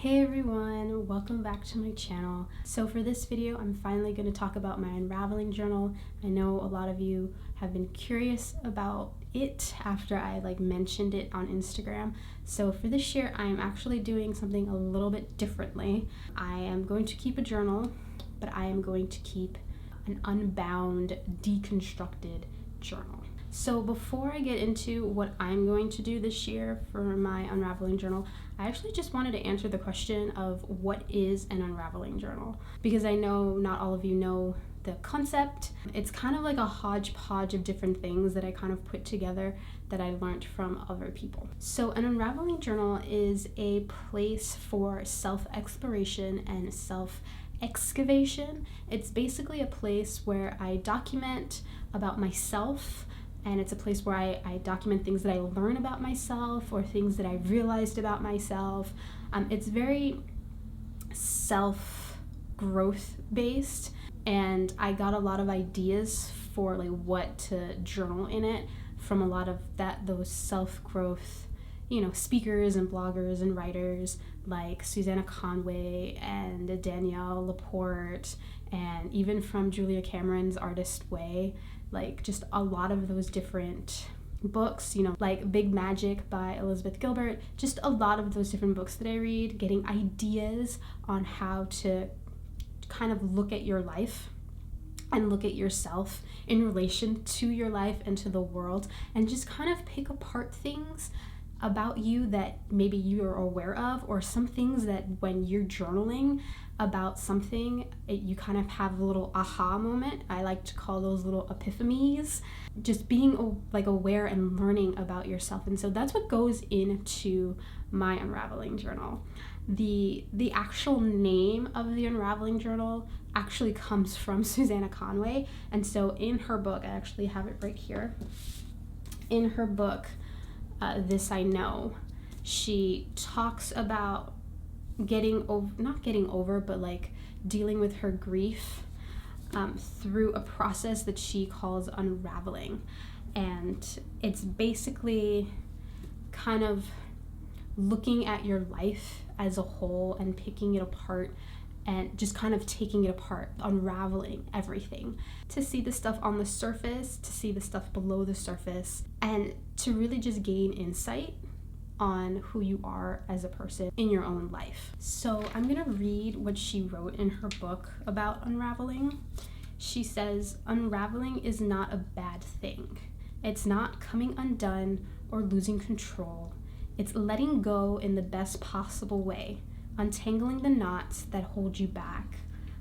Hey everyone, welcome back to my channel. So for this video, I'm finally going to talk about my Unraveling Journal. I know a lot of you have been curious about it after I mentioned it on Instagram. So for this year, I'm actually doing something a little bit differently. I am going to keep a journal, but I am going to keep an unbound, deconstructed journal. So before I get into what I'm going to do this year for my Unraveling Journal, I actually just wanted to answer the question of what is an Unraveling Journal? Because I know not all of you know the concept. It's kind of like a hodgepodge of different things that I kind of put together that I learned from other people. So an Unraveling Journal is a place for self-exploration and self-excavation. It's basically a place where I document about myself, and it's a place where I document things that I learn about myself or things that I realized about myself. It's very self-growth based, and I got a lot of ideas for what to journal in it from a lot of those self-growth speakers and bloggers and writers like Susanna Conway and Danielle Laporte, and even from Julia Cameron's Artist Way, just a lot of those different books, like Big Magic by Elizabeth Gilbert, just a lot of those different books that I read, getting ideas on how to kind of look at your life and look at yourself in relation to your life and to the world, and just kind of pick apart things about you that maybe you're aware of, or some things that when you're journaling about something, you kind of have a little aha moment. I like to call those little epiphanies, just being aware and learning about yourself. And so that's what goes into my Unraveling Journal. The actual name of the Unraveling Journal actually comes from Susanna Conway. And so in her book, I actually have it right here. In her book, This I Know, she talks about not getting over, but dealing with her grief through a process that she calls unraveling. And it's basically kind of looking at your life as a whole and picking it apart and just kind of taking it apart, unraveling everything, to see the stuff on the surface, to see the stuff below the surface, and to really just gain insight on who you are as a person in your own life. So I'm gonna read what she wrote in her book about unraveling. She says, "Unraveling is not a bad thing. It's not coming undone or losing control. It's letting go in the best possible way, untangling the knots that hold you back,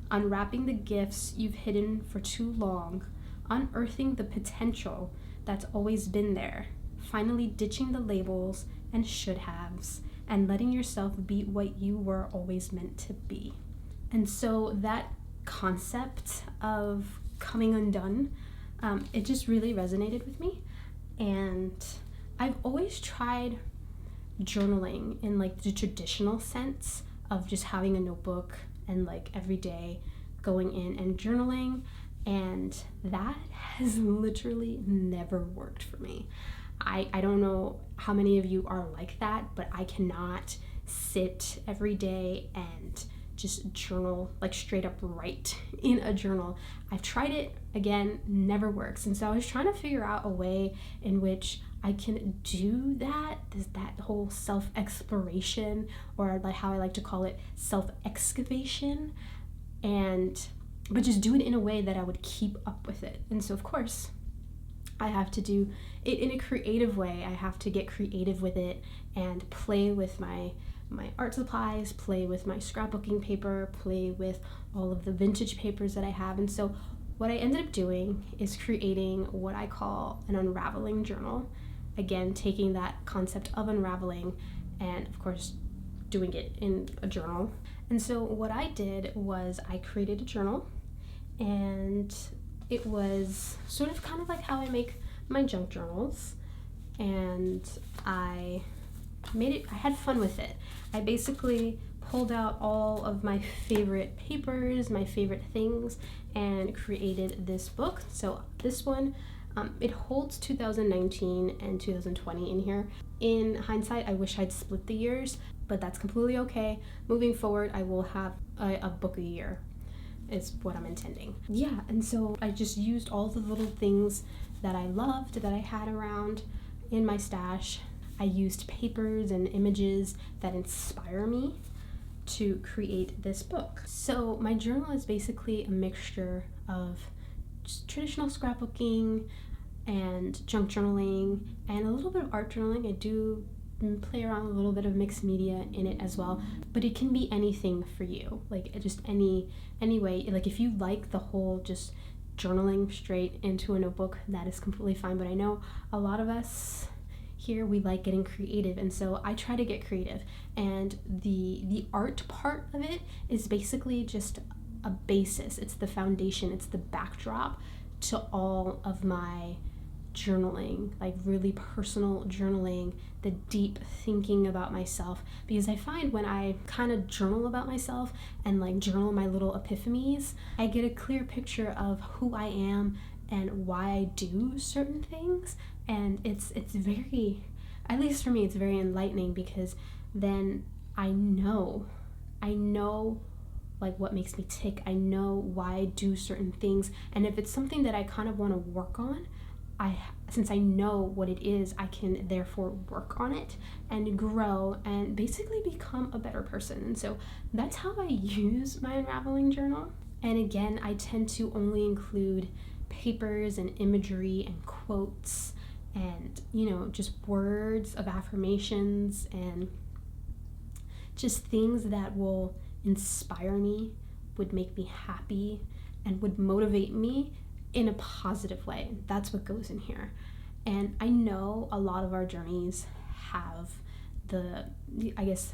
unwrapping the gifts you've hidden for too long, unearthing the potential that's always been there, finally ditching the labels and should-haves, and letting yourself be what you were always meant to be." And so that concept of coming undone, it just really resonated with me. And I've always tried journaling in the traditional sense of just having a notebook and every day going in and journaling, and that has literally never worked for me. I don't know how many of you are like that, but I cannot sit every day and just journal, straight up write in a journal. I've tried it, again, never works. And so I was trying to figure out a way in which I can do that whole self-exploration, or how I like to call it, self-excavation, but just do it in a way that I would keep up with it. And so of course, I have to do it in a creative way. I have to get creative with it and play with my art supplies, play with my scrapbooking paper, play with all of the vintage papers that I have. And so what I ended up doing is creating what I call an Unraveling Journal. Again, taking that concept of unraveling and of course doing it in a journal. And so what I did was I created a journal, and it was sort of kind of like how I make my junk journals, and I had fun with it. I basically pulled out all of my favorite papers, my favorite things, and created this book. So this one, it holds 2019 and 2020 in here. In hindsight, I wish I'd split the years, but that's completely okay. Moving forward, I will have a book a year is what I'm intending. Yeah, and so I just used all the little things that I loved, that I had around in my stash. I used papers and images that inspire me to create this book. So my journal is basically a mixture of just traditional scrapbooking and junk journaling and a little bit of art journaling. I do play around with a little bit of mixed media in it as well, but it can be anything for you, like just any way. Like if you like the whole just journaling straight into a notebook, that is completely fine, but I know a lot of us here, we like getting creative, and so I try to get creative, and the art part of it is basically just a basis. It's the foundation, it's the backdrop to all of my journaling, like really personal journaling, the deep thinking about myself, because I find when I kind of journal about myself and like journal my little epiphanies, I get a clear picture of who I am and why I do certain things, and it's very, at least for me, it's very enlightening, because then I know like what makes me tick. I know why I do certain things, and if it's something that I kind of want to work on, since I know what it is, I can therefore work on it and grow and basically become a better person. And so that's how I use my Unraveling Journal. And again, I tend to only include papers and imagery and quotes and, just words of affirmations and just things that will inspire me, would make me happy, and would motivate me in a positive way. That's what goes in here. And I know a lot of our journeys have I guess,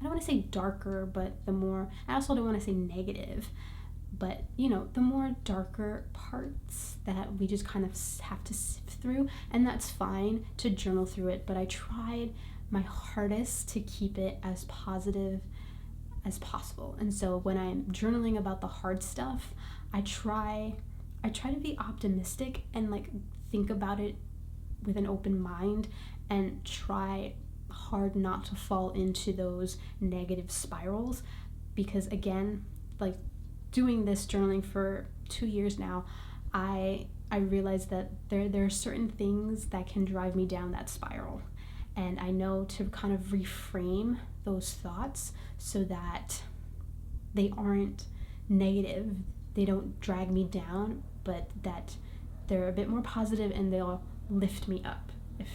I don't want to say darker, but I also don't want to say negative, but the more darker parts that we just kind of have to sift through, and that's fine to journal through it, but I tried my hardest to keep it as positive as possible. And so when I'm journaling about the hard stuff, I try to be optimistic and like think about it with an open mind and try hard not to fall into those negative spirals, because again, like doing this journaling for 2 years now, I realized that there are certain things that can drive me down that spiral, and I know to kind of reframe those thoughts so that they aren't negative, they don't drag me down, but that they're a bit more positive and they'll lift me up, if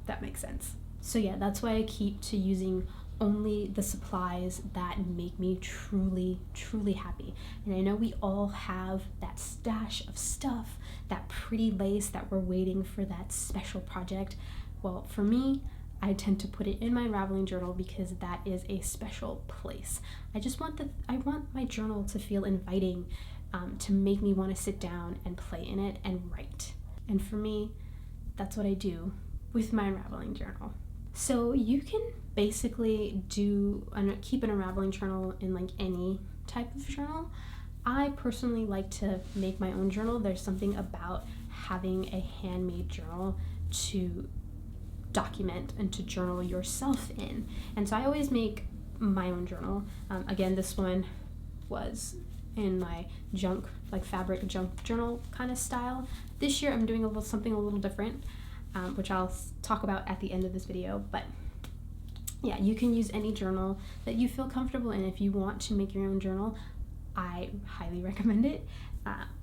that makes sense. So yeah, that's why I keep to using only the supplies that make me truly, truly happy. And I know we all have that stash of stuff, that pretty lace that we're waiting for that special project. Well, for me, I tend to put it in my Unraveling Journal because that is a special place. I want my journal to feel inviting, to make me want to sit down and play in it and write. And for me, that's what I do with my Unraveling Journal. So you can basically keep an Unraveling Journal in like any type of journal. I personally like to make my own journal. There's something about having a handmade journal to document and to journal yourself in. And so I always make my own journal. Again, this one was in my fabric junk journal kind of style. This year I'm doing something a little different, which I'll talk about at the end of this video. But yeah, you can use any journal that you feel comfortable in. If you want to make your own journal, I highly recommend it.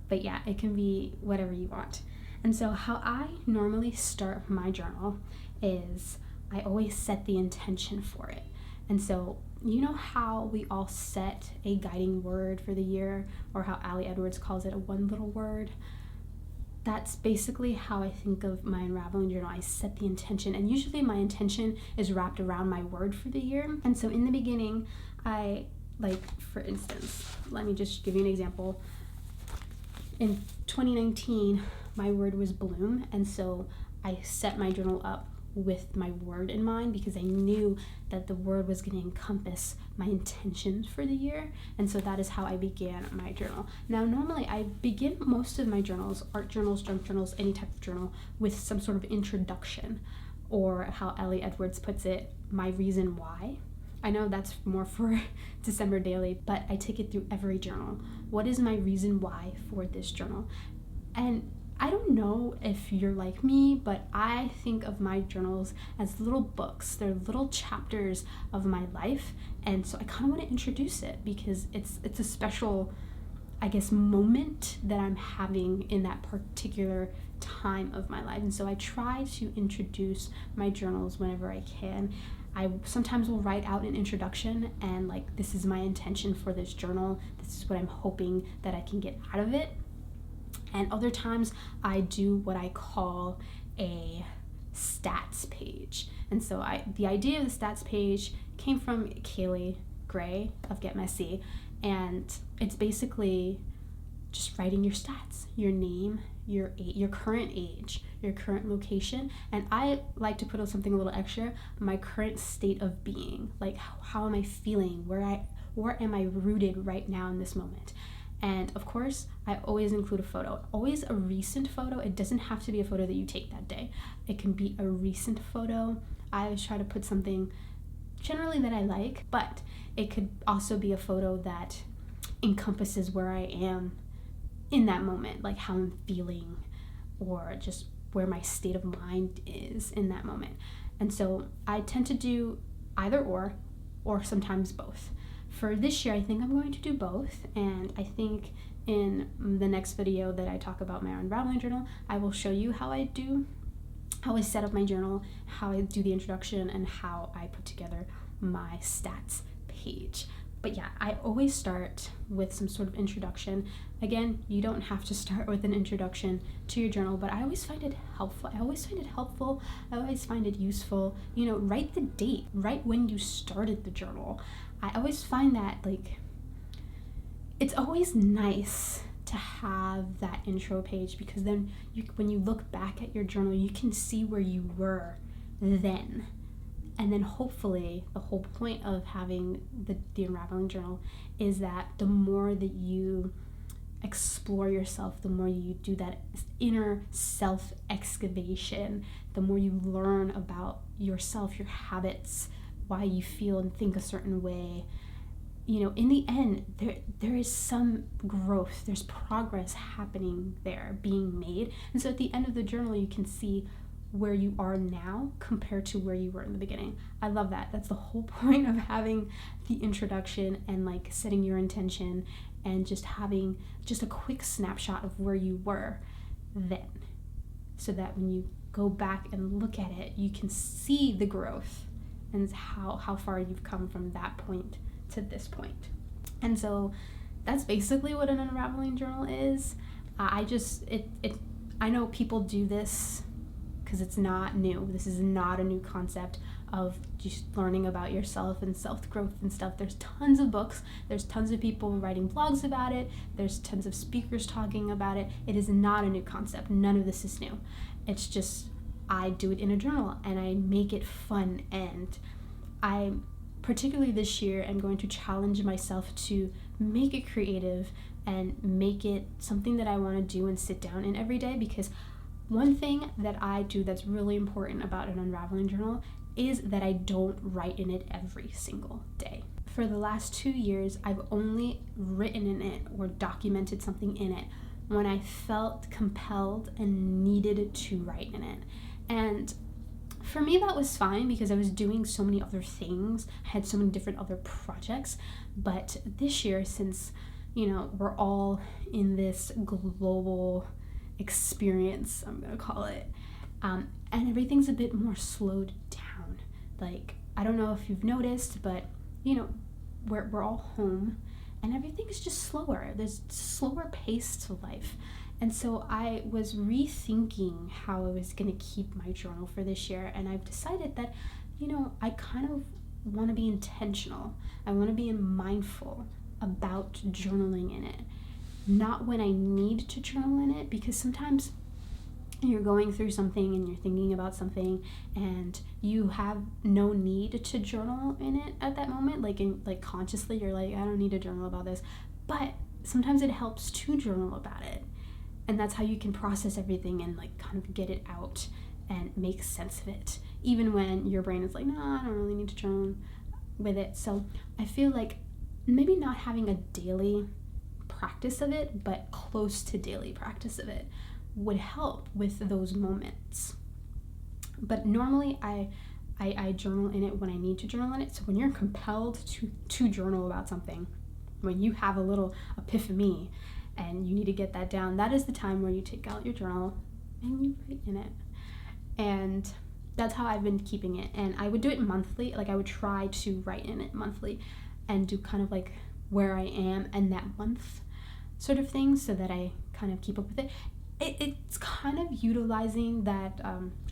But yeah, it can be whatever you want. And so how I normally start my journal is I always set the intention for it. And so you know how we all set a guiding word for the year, or how Ali Edwards calls it a one little word? That's basically how I think of my Unraveling Journal. I set the intention, and usually my intention is wrapped around my word for the year. And so in the beginning, for instance, let me just give you an example. In 2019, my word was bloom, and so I set my journal up with my word in mind because I knew that the word was going to encompass my intentions for the year. And so that is how I began my journal. Now, normally I begin most of my journals, art journals, junk journals, any type of journal, with some sort of introduction, or how Ellie Edwards puts it, my reason why. I know that's more for December daily, but I take it through every journal. What is my reason why for this journal? And I don't know if you're like me, but I think of my journals as little books. They're little chapters of my life. And so I kind of want to introduce it because it's a special, I guess, moment that I'm having in that particular time of my life. And so I try to introduce my journals whenever I can. I sometimes will write out an introduction and like, this is my intention for this journal. This is what I'm hoping that I can get out of it. And other times I do what I call a stats page. And so the idea of the stats page came from Kaylee Gray of Get Messy. And it's basically just writing your stats, your name, your current age, your current location, and I like to put something a little extra, my current state of being, like how am I feeling, where am I rooted right now in this moment. And of course, I always include a photo, always a recent photo. It doesn't have to be a photo that you take that day. It can be a recent photo. I always try to put something generally that I like, but it could also be a photo that encompasses where I am in that moment, like how I'm feeling or just where my state of mind is in that moment. And so I tend to do either or sometimes both. For this year, I think I'm going to do both, and I think in the next video that I talk about my Unraveling Journal, I will show you how I set up my journal, how I do the introduction, and how I put together my stats page. But yeah, I always start with some sort of introduction. Again, you don't have to start with an introduction to your journal, but I always find it helpful. I always find it useful. Write the date, write when you started the journal. I always find that it's always nice to have that intro page, because then when you look back at your journal, you can see where you were then. And then hopefully the whole point of having the Unraveling Journal is that the more that you explore yourself, the more you do that inner self excavation, the more you learn about yourself, your habits, why you feel and think a certain way. In the end, there is some growth, there's progress happening there, being made. And so at the end of the journal, you can see where you are now compared to where you were in the beginning. I love that. That's the whole point of having the introduction and setting your intention and just having just a quick snapshot of where you were then, so that when you go back and look at it, you can see the growth and how far you've come from that point to this point. And so that's basically what an Unraveling Journal is. I know people do this because it's not new. This is not a new concept of just learning about yourself and self-growth and stuff. There's tons of books. There's tons of people writing blogs about it. There's tons of speakers talking about it. It is not a new concept. None of this is new. It's just I do it in a journal and I make it fun. And I, particularly this year, am going to challenge myself to make it creative and make it something that I want to do and sit down in every day, because one thing that I do that's really important about an Unraveling Journal is that I don't write in it every single day. For the last 2 years, I've only written in it or documented something in it when I felt compelled and needed to write in it. And for me, that was fine because I was doing so many other things. I had so many different other projects. But this year, since, we're all in this global experience, I'm gonna call it, and everything's a bit more slowed down. I don't know if you've noticed, but we're all home and everything is just slower. There's slower pace to life. And so I was rethinking how I was gonna keep my journal for this year, and I've decided that I kind of want to be intentional. I want to be mindful about journaling in it. Not when I need to journal in it, because sometimes you're going through something and you're thinking about something and you have no need to journal in it at that moment. Consciously, you're like, I don't need to journal about this. But sometimes it helps to journal about it. And that's how you can process everything and kind of get it out and make sense of it. Even when your brain is like, no, I don't really need to journal. with it. So I feel like maybe not having a daily practice of it, but close to daily practice of it would help with those moments. But normally I journal in it when I need to journal in it. So when you're compelled to journal about something, when you have a little epiphany and you need to get that down, that is the time where you take out your journal and you write in it. And that's how I've been keeping it. And I would do it monthly. Like I would try to write in it monthly and do kind of like where I am in that month sort of thing, so that I kind of keep up with it. It's kind of utilizing that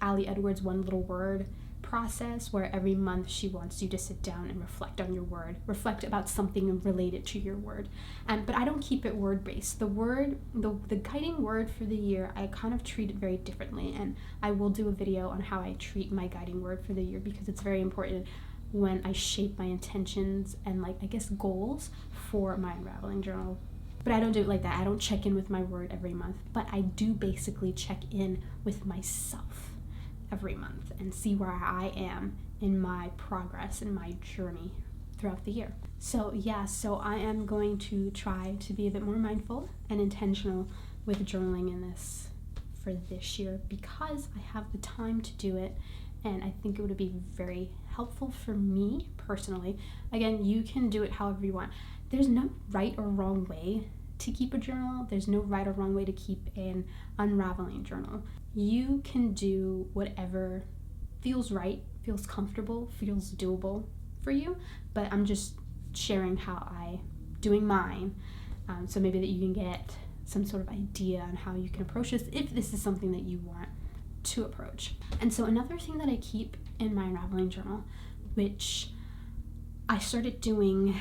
Ali Edwards one little word process, where every month she wants you to sit down and reflect on your word, reflect about something related to your word. But I don't keep it word based. The guiding word for the year, I kind of treat it very differently, and I will do a video on how I treat my guiding word for the year, because it's very important when I shape my intentions and like I guess goals for my Unraveling Journal. But I don't do it like that. I don't check in with my word every month, but I do basically check in with myself every month and see where I am in my progress and my journey throughout the year. So I am going to try to be a bit more mindful and intentional with journaling in this for this year, because I have the time to do it, and I think it would be very helpful for me personally. Again, you can do it however you want. There's no right or wrong way to keep a journal. There's no right or wrong way to keep an unraveling journal. You can do whatever feels right, feels comfortable, feels doable for you, but I'm just sharing how I'm doing mine, so maybe that you can get some sort of idea on how you can approach this if this is something that you want to approach. And so another thing that I keep in my unraveling journal, which I started doing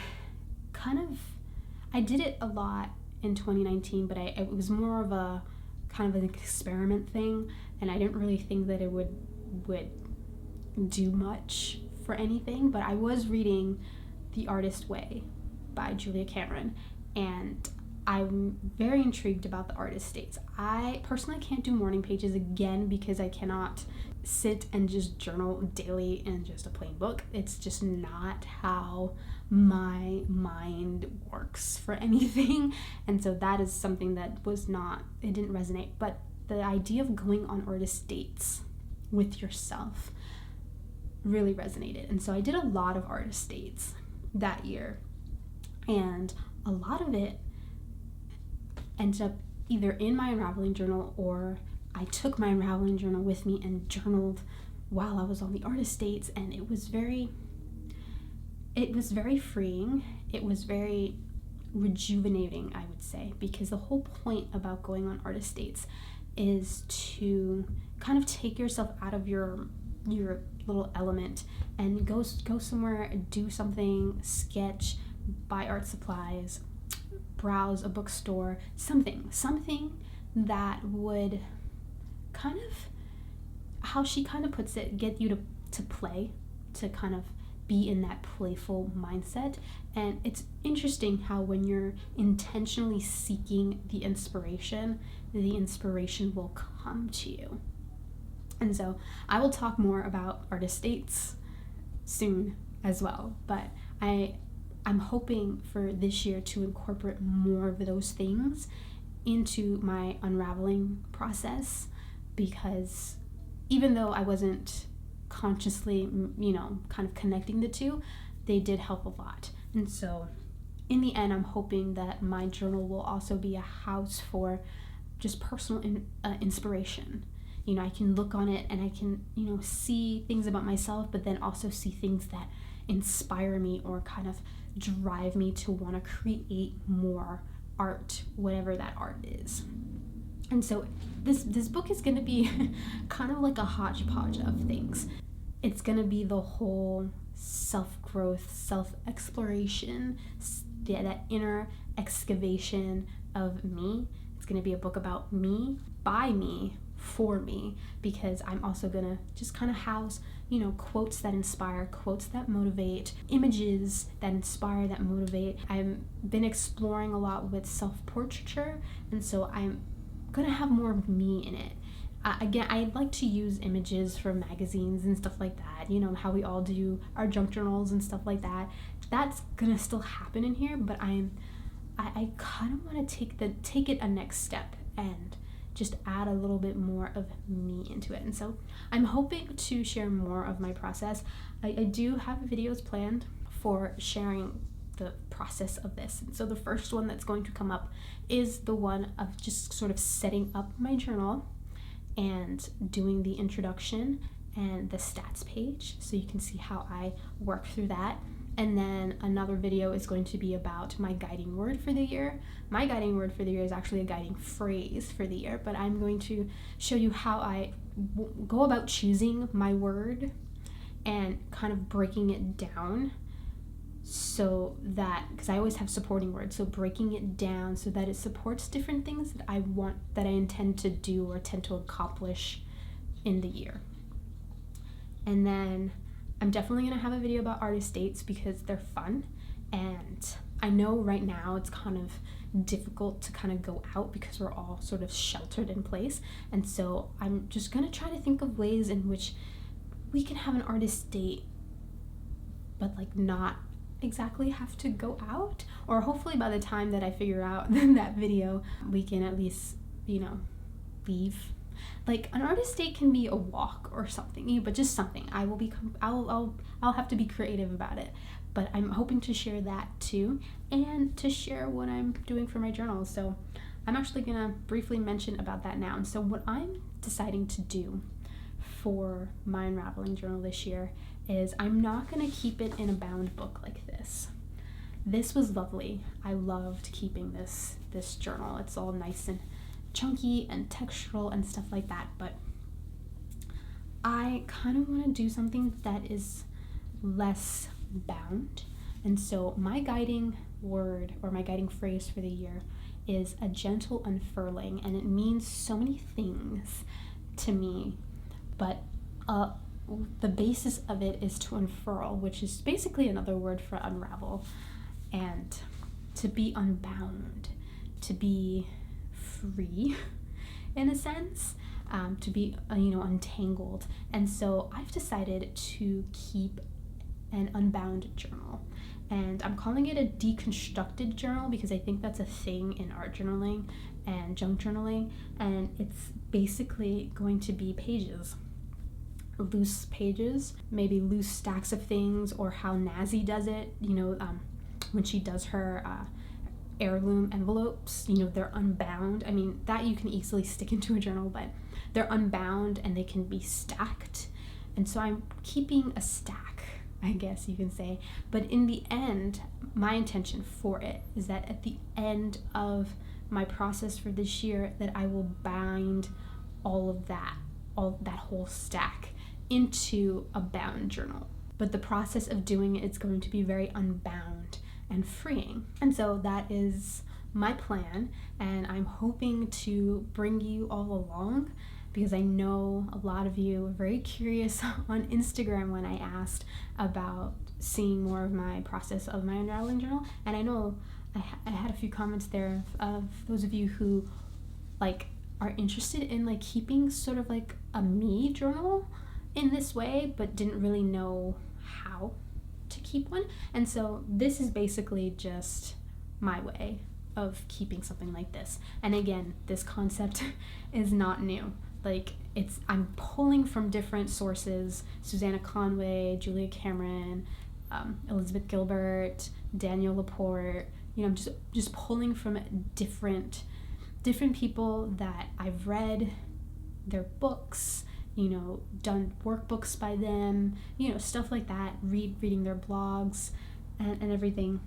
I did it a lot in 2019, but it was more of a kind of an experiment thing, and I didn't really think that it would do much for anything. But I was reading The Artist Way by Julia Cameron, and I'm very intrigued about the artist states. I personally can't do morning pages again, because I cannot sit and just journal daily in just a plain book. It's just not how my mind works for anything. And so that is something that it didn't resonate. But the idea of going on artist dates with yourself really resonated. And so I did a lot of artist dates that year, and a lot of it ended up either in my unraveling journal, or I took my unraveling journal with me and journaled while I was on the artist dates. And it was very freeing. It was very rejuvenating, I would say, because the whole point about going on artist dates is to kind of take yourself out of your little element and go somewhere, do something, sketch, buy art supplies, browse a bookstore, something that would kind of, how she kind of puts it, get you to play, to kind of be in that playful mindset. And it's interesting how when you're intentionally seeking the inspiration will come to you. And so I will talk more about artist dates soon as well, but I'm hoping for this year to incorporate more of those things into my unraveling process, because even though I wasn't consciously, kind of connecting the two, they did help a lot. And so in the end, I'm hoping that my journal will also be a house for just personal inspiration. I can look on it and I can, see things about myself, but then also see things that inspire me or kind of drive me to want to create more art, whatever that art is. And so this book is going to be kind of like a hodgepodge of things. It's going to be the whole self-growth, self-exploration, that inner excavation of me. It's going to be a book about me, by me, for me, because I'm also going to just kind of house, quotes that inspire, quotes that motivate, images that inspire, that motivate. I've been exploring a lot with self-portraiture, and so I'm going to have more of me in it. again, I like to use images from magazines and stuff like that, you know, how we all do our junk journals and stuff like that. That's gonna still happen in here, but I kind of want to take it a next step and just add a little bit more of me into it. And so I'm hoping to share more of my process. I do have videos planned for sharing the process of this. And so the first one that's going to come up is the one of just sort of setting up my journal and doing the introduction and the stats page, so you can see how I work through that. And then another video is going to be about my guiding word for the year. My guiding word for the year is actually a guiding phrase for the year, but I'm going to show you how I go about choosing my word and kind of breaking it down, so that, because I always have supporting words, so breaking it down so that it supports different things that I intend to do or tend to accomplish in the year. And then I'm definitely going to have a video about artist dates because they're fun, and I know right now it's kind of difficult to kind of go out because we're all sort of sheltered in place, and so I'm just going to try to think of ways in which we can have an artist date but like not exactly have to go out, or hopefully by the time that I figure out that video we can at least, you know, leave. Like an artist date can be a walk or something, but just something. I'll have to be creative about it, but I'm hoping to share that too, and to share what I'm doing for my journal. So I'm actually gonna briefly mention about that now. And so what I'm deciding to do for my Unraveling Journal this year is I'm not gonna keep it in a bound book like this. This was lovely. I loved keeping this journal. It's all nice and chunky and textural and stuff like that, but I kind of want to do something that is less bound. And so my guiding word or my guiding phrase for the year is a gentle unfurling, and it means so many things to me, but the basis of it is to unfurl, which is basically another word for unravel, and to be unbound, to be free in a sense, to be untangled. And so I've decided to keep an unbound journal, and I'm calling it a deconstructed journal because I think that's a thing in art journaling and junk journaling, and it's basically going to be loose pages, maybe loose stacks of things, or how Nazi does it, when she does her heirloom envelopes, they're unbound. I mean, that you can easily stick into a journal, but they're unbound and they can be stacked. And so I'm keeping a stack, I guess you can say. But in the end, my intention for it is that at the end of my process for this year, that I will bind all that whole stack into a bound journal. But the process of doing it is going to be very unbound and freeing. And so that is my plan, and I'm hoping to bring you all along because I know a lot of you were very curious on Instagram when I asked about seeing more of my process of my Unraveling Journal, and I know I had a few comments there of those of you who are interested in keeping sort of like a me journal in this way, but didn't really know how to keep one. And so this is basically just my way of keeping something like this. And again, this concept is not new. I'm pulling from different sources: Susanna Conway, Julia Cameron, Elizabeth Gilbert, Daniel Laporte. I'm just pulling from different people that I've read their books, done workbooks by them, stuff like that, reading their blogs and everything,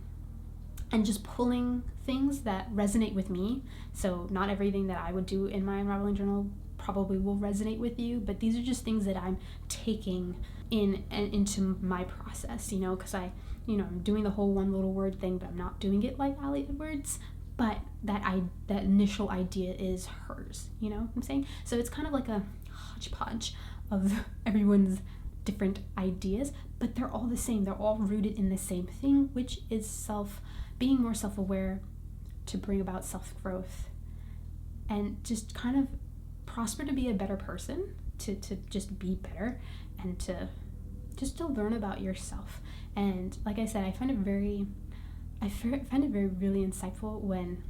and just pulling things that resonate with me. So not everything that I would do in my Unraveling Journal probably will resonate with you, but these are just things that I'm taking into my process, because I'm doing the whole one little word thing, but I'm not doing it like Ali Edwards. But that initial idea is hers, what I'm saying? So it's kind of like a hodgepodge of everyone's different ideas, but they're all the same. They're all rooted in the same thing, which is being more self-aware to bring about self-growth, and just kind of prosper, to be a better person, to just be better, and to learn about yourself. And like I said, I find it very really insightful when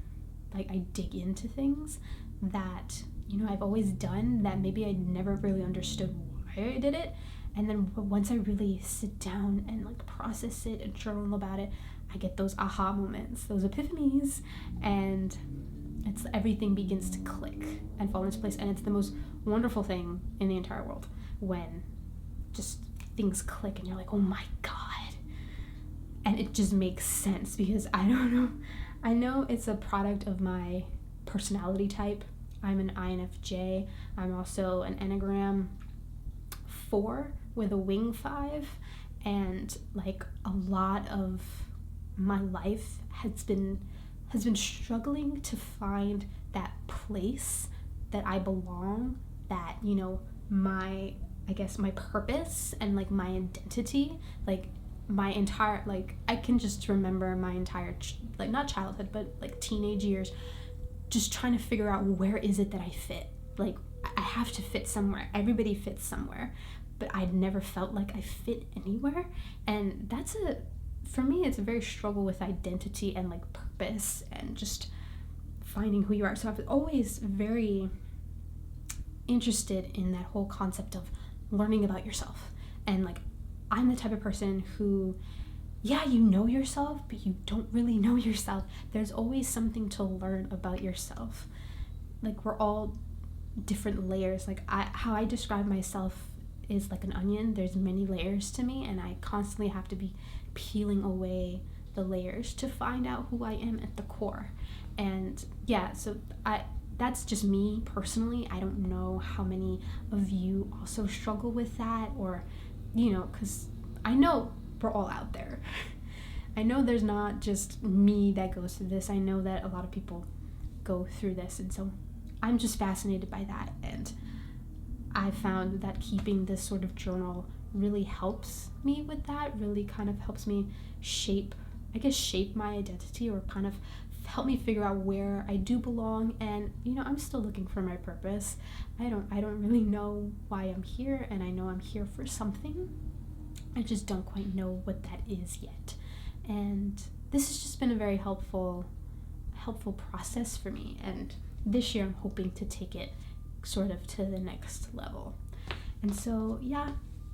like I dig into things that, you know, I've always done that maybe I never really understood why I did it. And then once I really sit down and like process it and journal about it, I get those aha moments, those epiphanies, and it's everything begins to click and fall into place. And it's the most wonderful thing in the entire world when just things click and you're like, oh my God. And it just makes sense, because I don't know. I know it's a product of my personality type. I'm an INFJ. I'm also an Enneagram 4 with a wing 5. And like a lot of my life has been struggling to find that place that I belong, that, you know, my purpose and like my identity, like my entire, like I can just remember my entire like not childhood but like teenage years just trying to figure out where is it that I fit. Like I have to fit somewhere. Everybody fits somewhere, but I'd never felt like I fit anywhere. And for me, it's a very struggle with identity and like purpose and just finding who you are. So I've always very interested in that whole concept of learning about yourself. And like I'm the type of person who, yeah, you know yourself, but you don't really know yourself. There's always something to learn about yourself. Like we're all different layers. Like how I describe myself is like an onion. There's many layers to me, and I constantly have to be peeling away the layers to find out who I am at the core. And yeah, so that's just me personally. I don't know how many of you also struggle with that, or, you know, because I know we're all out there. I know there's not just me that goes through this. I know that a lot of people go through this, and so I'm just fascinated by that. And I found that keeping this sort of journal really helps me with that, really kind of helps me shape my identity, or kind of help me figure out where I do belong. And, you know, I'm still looking for my purpose. I don't really know why I'm here, and I know I'm here for something. I just don't quite know what that is yet. And this has just been a very helpful process for me. And this year I'm hoping to take it sort of to the next level. And so, yeah,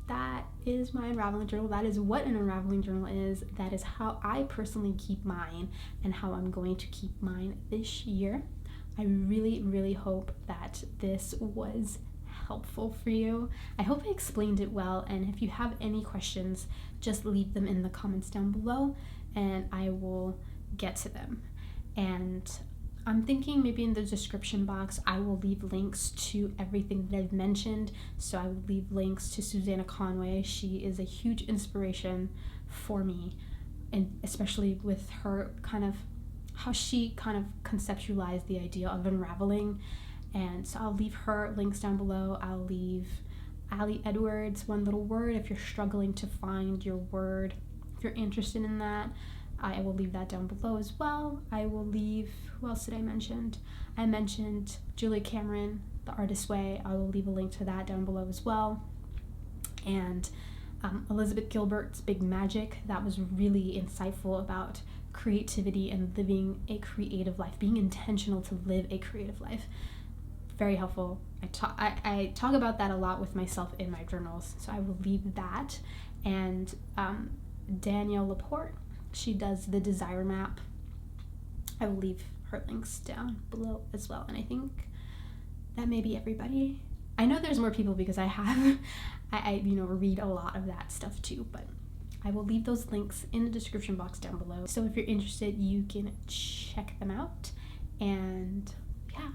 that is my Unraveling Journal. That is what an Unraveling Journal is. That is how I personally keep mine, and how I'm going to keep mine this year. I really, really hope that this was helpful for you. I hope I explained it well, and if you have any questions, just leave them in the comments down below and I will get to them. And I'm thinking maybe in the description box I will leave links to everything that I've mentioned. So I will leave links to Susanna Conway. She is a huge inspiration for me, and especially with her kind of how she kind of conceptualized the idea of unraveling. And so I'll leave her links down below. I'll leave Ali Edwards' One Little Word if you're struggling to find your word. If you're interested in that, I will leave that down below as well. I will leave, who else did I mention? I mentioned Julia Cameron, The Artist's Way. I will leave a link to that down below as well. And Elizabeth Gilbert's Big Magic. That was really insightful about creativity and living a creative life, being intentional to live a creative life. Very helpful. I talk about that a lot with myself in my journals, so I will leave that. And Danielle Laporte, she does the Desire Map. I will leave her links down below as well. And I think that may be everybody. I know there's more people because I read a lot of that stuff too, but I will leave those links in the description box down below. So if you're interested, you can check them out. And yeah,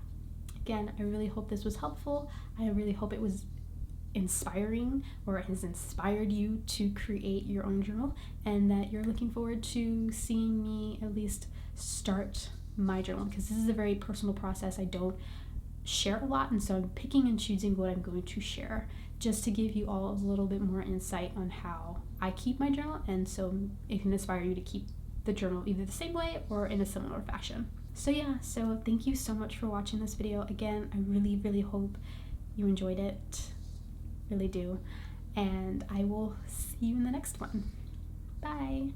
again, I really hope this was helpful. I really hope it was inspiring, or has inspired you to create your own journal, and that you're looking forward to seeing me at least start my journal, because this is a very personal process. I don't share a lot, and so I'm picking and choosing what I'm going to share, just to give you all a little bit more insight on how I keep my journal, and so it can inspire you to keep the journal either the same way or in a similar fashion. So yeah, so thank you so much for watching this video. Again, I really hope you enjoyed it. Really do. And I will see you in the next one. Bye.